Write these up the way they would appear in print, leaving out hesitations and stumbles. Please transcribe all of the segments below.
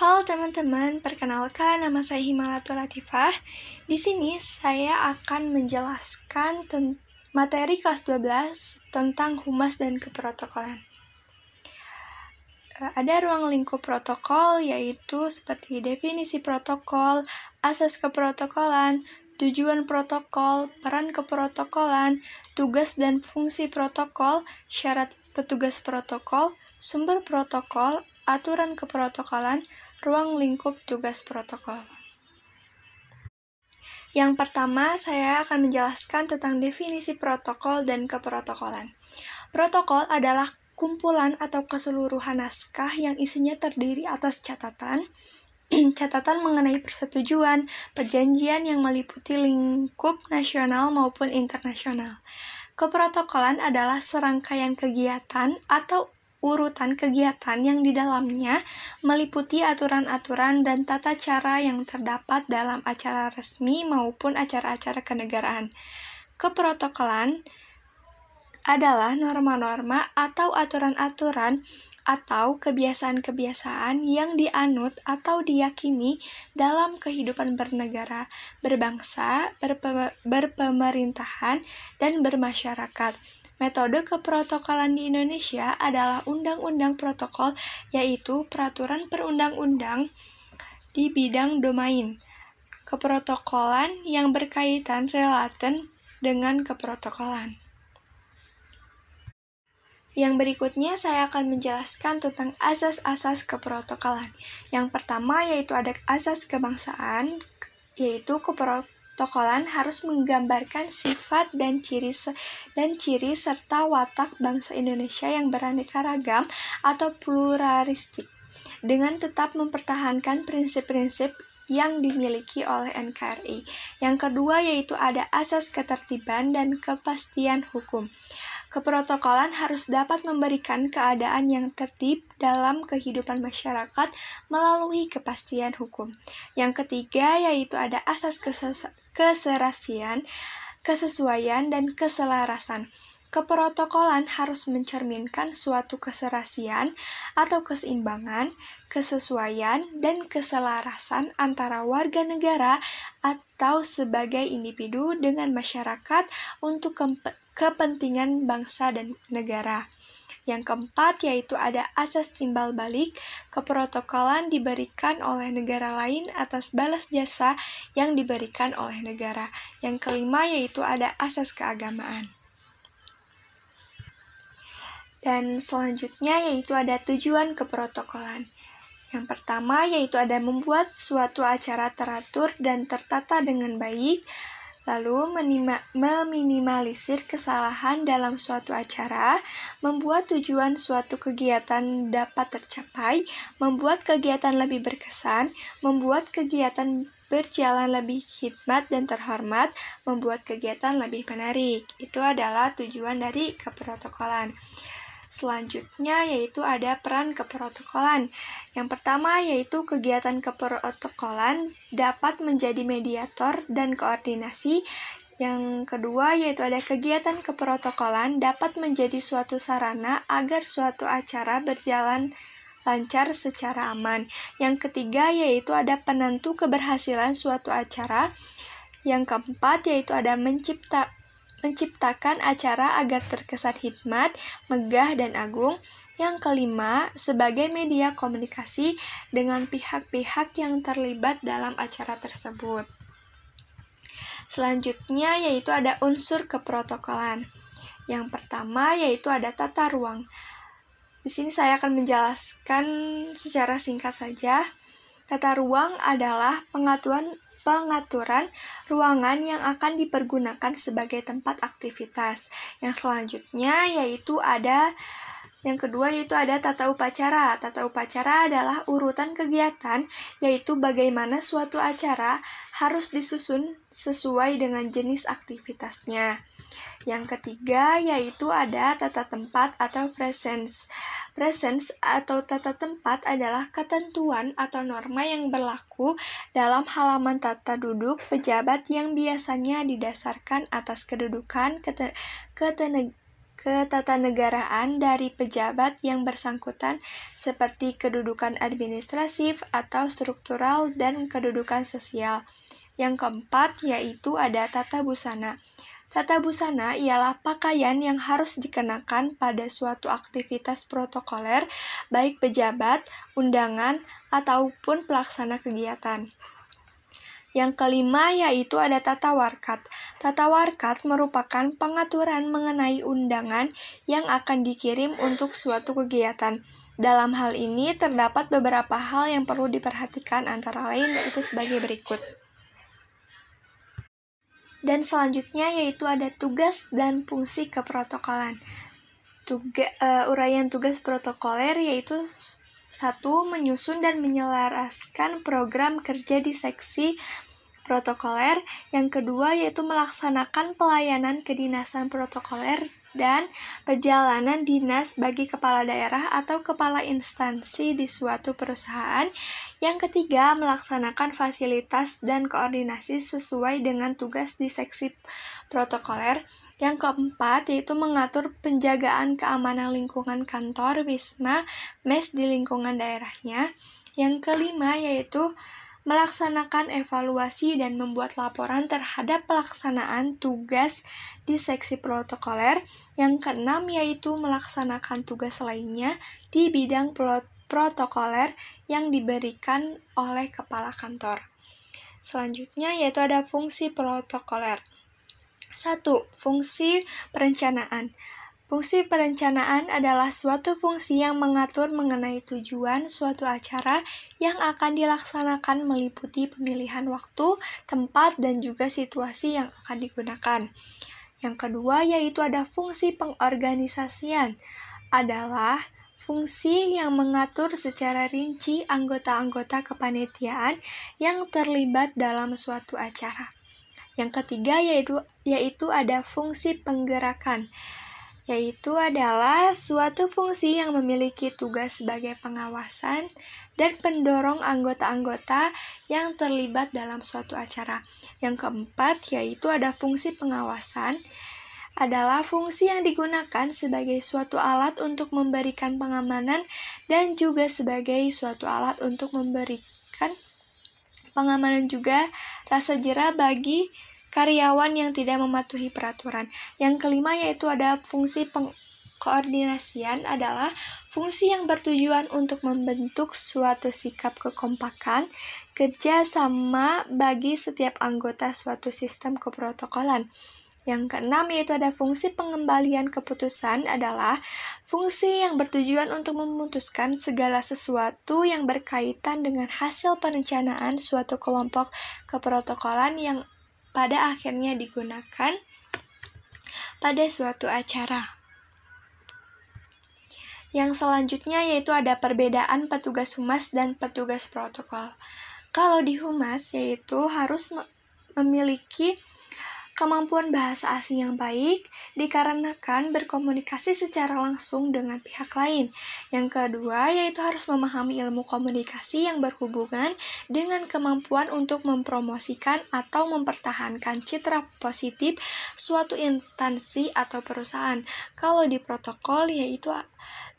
Halo teman-teman, perkenalkan nama saya Himalatul Latifah. Di sini saya akan menjelaskan materi kelas 12 tentang humas dan keprotokolan. Ada ruang lingkup protokol, yaitu seperti definisi protokol, asas keprotokolan, tujuan protokol, peran keprotokolan, tugas dan fungsi protokol, syarat petugas protokol, sumber protokol, aturan keprotokolan, ruang lingkup tugas protokol. Yang pertama, saya akan menjelaskan tentang definisi protokol dan keprotokolan. Protokol adalah kumpulan atau keseluruhan naskah yang isinya terdiri atas catatan mengenai persetujuan, perjanjian yang meliputi lingkup nasional maupun internasional. Keprotokolan adalah serangkaian kegiatan atau urutan kegiatan yang di dalamnya meliputi aturan-aturan dan tata cara yang terdapat dalam acara resmi maupun acara-acara kenegaraan. Keprotokolan adalah norma-norma atau aturan-aturan atau kebiasaan-kebiasaan yang dianut atau diyakini dalam kehidupan bernegara, berbangsa, berpemerintahan, dan bermasyarakat. Metode keprotokolan di Indonesia adalah undang-undang protokol, yaitu peraturan perundang-undang di bidang domain keprotokolan yang berkaitan relaten dengan keprotokolan. Yang berikutnya saya akan menjelaskan tentang asas-asas keprotokolan. Yang pertama yaitu ada asas kebangsaan, yaitu keprotokolan harus menggambarkan sifat dan ciri serta watak bangsa Indonesia yang beraneka ragam atau pluralistik, dengan tetap mempertahankan prinsip-prinsip yang dimiliki oleh NKRI. Yang kedua yaitu ada asas ketertiban dan kepastian hukum. Keprotokolan harus dapat memberikan keadaan yang tertib dalam kehidupan masyarakat melalui kepastian hukum. Yang ketiga yaitu ada asas keserasian, kesesuaian, dan keselarasan. Keprotokolan harus mencerminkan suatu keserasian atau keseimbangan, kesesuaian, dan keselarasan antara warga negara atau sebagai individu dengan masyarakat untuk kepentingan bangsa dan negara. Yang keempat yaitu ada asas timbal balik. Keprotokolan diberikan oleh negara lain atas balas jasa yang diberikan oleh negara. Yang kelima yaitu ada asas keagamaan. Dan selanjutnya yaitu ada tujuan keprotokolan. Yang pertama yaitu ada membuat suatu acara teratur dan tertata dengan baik, lalu meminimalisir kesalahan dalam suatu acara, membuat tujuan suatu kegiatan dapat tercapai, membuat kegiatan lebih berkesan, membuat kegiatan berjalan lebih khidmat dan terhormat, membuat kegiatan lebih menarik. Itu adalah tujuan dari keprotokolan. Selanjutnya yaitu ada peran keprotokolan. Yang pertama yaitu kegiatan keprotokolan dapat menjadi mediator dan koordinasi. Yang kedua yaitu ada kegiatan keprotokolan dapat menjadi suatu sarana agar suatu acara berjalan lancar secara aman. Yang ketiga yaitu ada penentu keberhasilan suatu acara. Yang keempat yaitu ada menciptakan acara agar terkesan hikmat, megah, dan agung. Yang kelima, sebagai media komunikasi dengan pihak-pihak yang terlibat dalam acara tersebut. Selanjutnya yaitu ada unsur keprotokolan. Yang pertama yaitu ada tata ruang. Di sini saya akan menjelaskan secara singkat saja. Tata ruang adalah pengaturan ruangan yang akan dipergunakan sebagai tempat aktivitas. Yang selanjutnya yang kedua yaitu ada tata upacara. Tata upacara adalah urutan kegiatan, yaitu bagaimana suatu acara harus disusun sesuai dengan jenis aktivitasnya. Yang ketiga yaitu ada tata tempat atau presence. Presence atau tata tempat adalah ketentuan atau norma yang berlaku dalam halaman tata duduk pejabat yang biasanya didasarkan atas kedudukan, ketatanegaraan dari pejabat yang bersangkutan seperti kedudukan administratif atau struktural dan kedudukan sosial. Yang keempat yaitu ada tata busana. Tata busana ialah pakaian yang harus dikenakan pada suatu aktivitas protokoler, baik pejabat, undangan, ataupun pelaksana kegiatan. Yang kelima yaitu ada tata warkat. Tata warkat merupakan pengaturan mengenai undangan yang akan dikirim untuk suatu kegiatan. Dalam hal ini terdapat beberapa hal yang perlu diperhatikan, antara lain yaitu sebagai berikut. Dan selanjutnya yaitu ada tugas dan fungsi keprotokolan. Uraian tugas protokoler yaitu 1. Menyusun dan menyelaraskan program kerja di seksi protokoler. Yang kedua yaitu melaksanakan pelayanan kedinasan protokoler dan perjalanan dinas bagi kepala daerah atau kepala instansi di suatu perusahaan. Yang ketiga, melaksanakan fasilitas dan koordinasi sesuai dengan tugas di seksi protokoler. Yang keempat, yaitu mengatur penjagaan keamanan lingkungan kantor, wisma, mes di lingkungan daerahnya. Yang kelima, yaitu melaksanakan evaluasi dan membuat laporan terhadap pelaksanaan tugas di seksi protokoler. Yang keenam, yaitu melaksanakan tugas lainnya di bidang protokoler yang diberikan oleh kepala kantor. Selanjutnya, yaitu ada fungsi protokoler. 1. Fungsi perencanaan. Fungsi perencanaan adalah suatu fungsi yang mengatur mengenai tujuan suatu acara yang akan dilaksanakan meliputi pemilihan waktu, tempat, dan juga situasi yang akan digunakan. Yang kedua yaitu ada fungsi pengorganisasian. Adalah fungsi yang mengatur secara rinci anggota-anggota kepanitiaan yang terlibat dalam suatu acara. Yang ketiga yaitu ada fungsi penggerakan, yaitu adalah suatu fungsi yang memiliki tugas sebagai pengawasan dan pendorong anggota-anggota yang terlibat dalam suatu acara. Yang keempat yaitu ada fungsi pengawasan, adalah fungsi yang digunakan sebagai suatu alat untuk memberikan pengamanan dan juga sebagai suatu alat untuk memberikan pengamanan juga rasa jera bagi karyawan yang tidak mematuhi peraturan. Yang kelima yaitu ada fungsi koordinasian, adalah fungsi yang bertujuan untuk membentuk suatu sikap kekompakan, kerja sama bagi setiap anggota suatu sistem keprotokolan. Yang keenam yaitu ada fungsi pengembalian keputusan, adalah fungsi yang bertujuan untuk memutuskan segala sesuatu yang berkaitan dengan hasil perencanaan suatu kelompok keprotokolan yang pada akhirnya digunakan pada suatu acara. Yang selanjutnya yaitu ada perbedaan petugas humas dan petugas protokol. Kalau di humas yaitu harus memiliki kemampuan bahasa asing yang baik dikarenakan berkomunikasi secara langsung dengan pihak lain. Yang kedua yaitu harus memahami ilmu komunikasi yang berhubungan dengan kemampuan untuk mempromosikan atau mempertahankan citra positif suatu instansi atau perusahaan. Kalau di protokol yaitu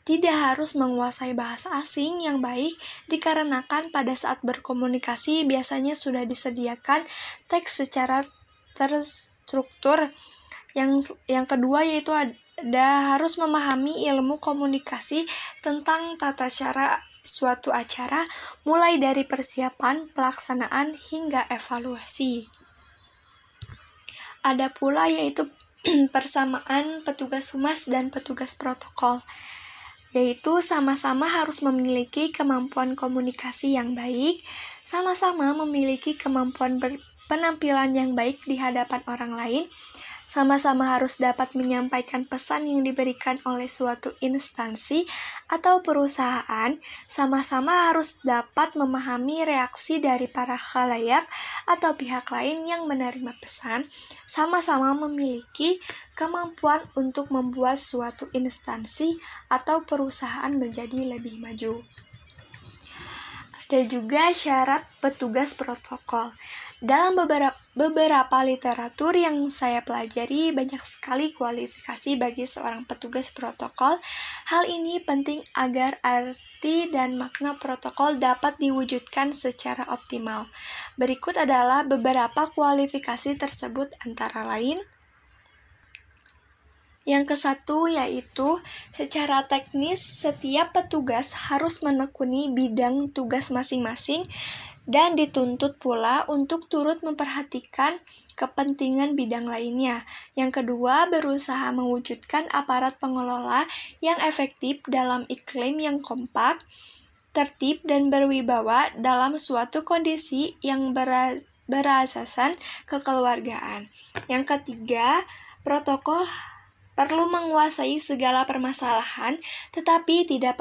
tidak harus menguasai bahasa asing yang baik dikarenakan pada saat berkomunikasi biasanya sudah disediakan teks secara terstruktur. Yang kedua yaitu ada harus memahami ilmu komunikasi tentang tata cara suatu acara mulai dari persiapan, pelaksanaan hingga evaluasi. Ada pula yaitu persamaan petugas humas dan petugas protokol, yaitu sama-sama harus memiliki kemampuan komunikasi yang baik, sama-sama memiliki kemampuan penampilan yang baik di hadapan orang lain, sama-sama harus dapat menyampaikan pesan yang diberikan oleh suatu instansi atau perusahaan, sama-sama harus dapat memahami reaksi dari para khalayak atau pihak lain yang menerima pesan, sama-sama memiliki kemampuan untuk membuat suatu instansi atau perusahaan menjadi lebih maju. Ada juga syarat petugas protokol. Dalam beberapa literatur yang saya pelajari, banyak sekali kualifikasi bagi seorang petugas protokol. Hal ini penting agar arti dan makna protokol dapat diwujudkan secara optimal. Berikut adalah beberapa kualifikasi tersebut, antara lain: yang ke-1 yaitu secara teknis setiap petugas harus menekuni bidang tugas masing-masing dan dituntut pula untuk turut memperhatikan kepentingan bidang lainnya. Yang kedua, berusaha mewujudkan aparat pengelola yang efektif dalam iklim yang kompak, tertib dan berwibawa dalam suatu kondisi yang berasasan kekeluargaan. Yang ketiga, protokol perlu menguasai segala permasalahan, tetapi tidak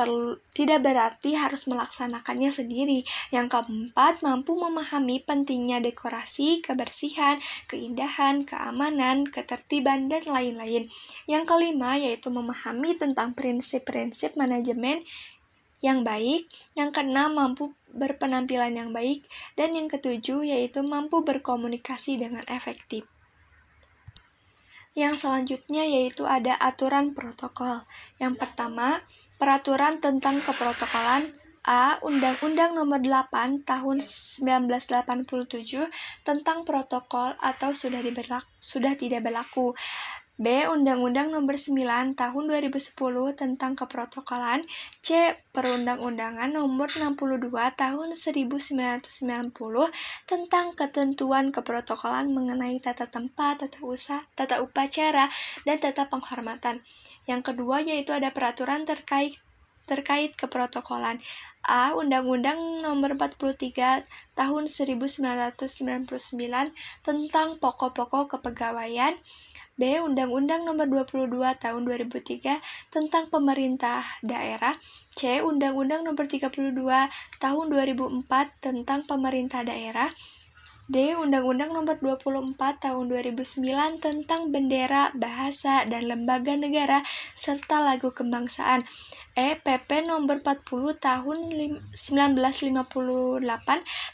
berarti harus melaksanakannya sendiri. Yang keempat, mampu memahami pentingnya dekorasi, kebersihan, keindahan, keamanan, ketertiban, dan lain-lain. Yang kelima, yaitu memahami tentang prinsip-prinsip manajemen yang baik. Yang keenam, mampu berpenampilan yang baik. Dan yang ketujuh, yaitu mampu berkomunikasi dengan efektif. Yang selanjutnya yaitu ada aturan protokol. Yang pertama, peraturan tentang keprotokolan. A. Undang-Undang Nomor 8 Tahun 1987 tentang protokol atau sudah tidak berlaku. B. Undang-Undang Nomor 9 Tahun 2010 tentang keprotokolan. C. Perundang-undangan Nomor 62 Tahun 1990 tentang ketentuan keprotokolan mengenai tata tempat, tata upacara, dan tata penghormatan. Yang kedua yaitu ada peraturan terkait keprotokolan. A. Undang-Undang Nomor 43 Tahun 1999 tentang pokok-pokok kepegawaian. B. Undang-Undang Nomor 22 Tahun 2003 tentang pemerintah daerah. C. Undang-Undang Nomor 32 Tahun 2004 tentang pemerintah daerah. D. Undang-Undang Nomor 24 Tahun 2009 tentang bendera, bahasa, dan lembaga negara serta lagu kebangsaan. E. PP Nomor 40 Tahun 1958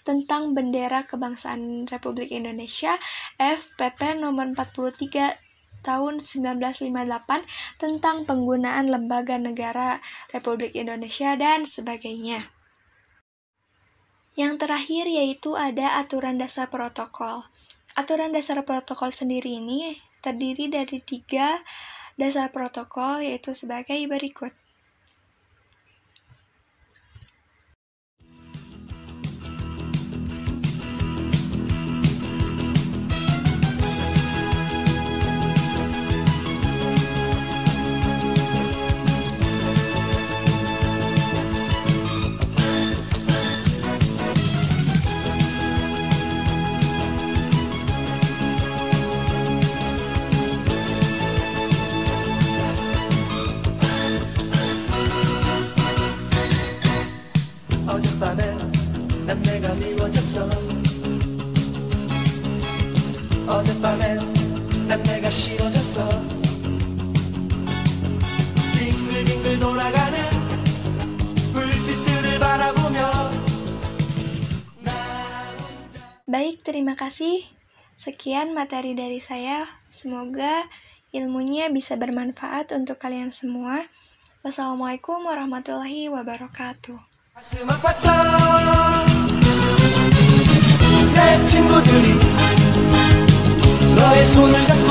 tentang bendera kebangsaan Republik Indonesia. F. PP Nomor 43 Tahun 1958 tentang penggunaan lembaga negara Republik Indonesia, dan sebagainya. Yang terakhir yaitu ada aturan dasar protokol. Aturan dasar protokol sendiri ini terdiri dari 3 dasar protokol, yaitu sebagai berikut. 어젯밤엔 난 내가 미워졌어. 어젯밤엔 난 내가 싫어졌어. 빙글빙글 돌아가는 불빛들을 바라보며. Baik, terima kasih. Sekian materi dari saya. Semoga ilmunya bisa bermanfaat untuk kalian semua. Wassalamualaikum warahmatullahi wabarakatuh. 가슴 아팠어. 내 친구들이 너의 손을 잡고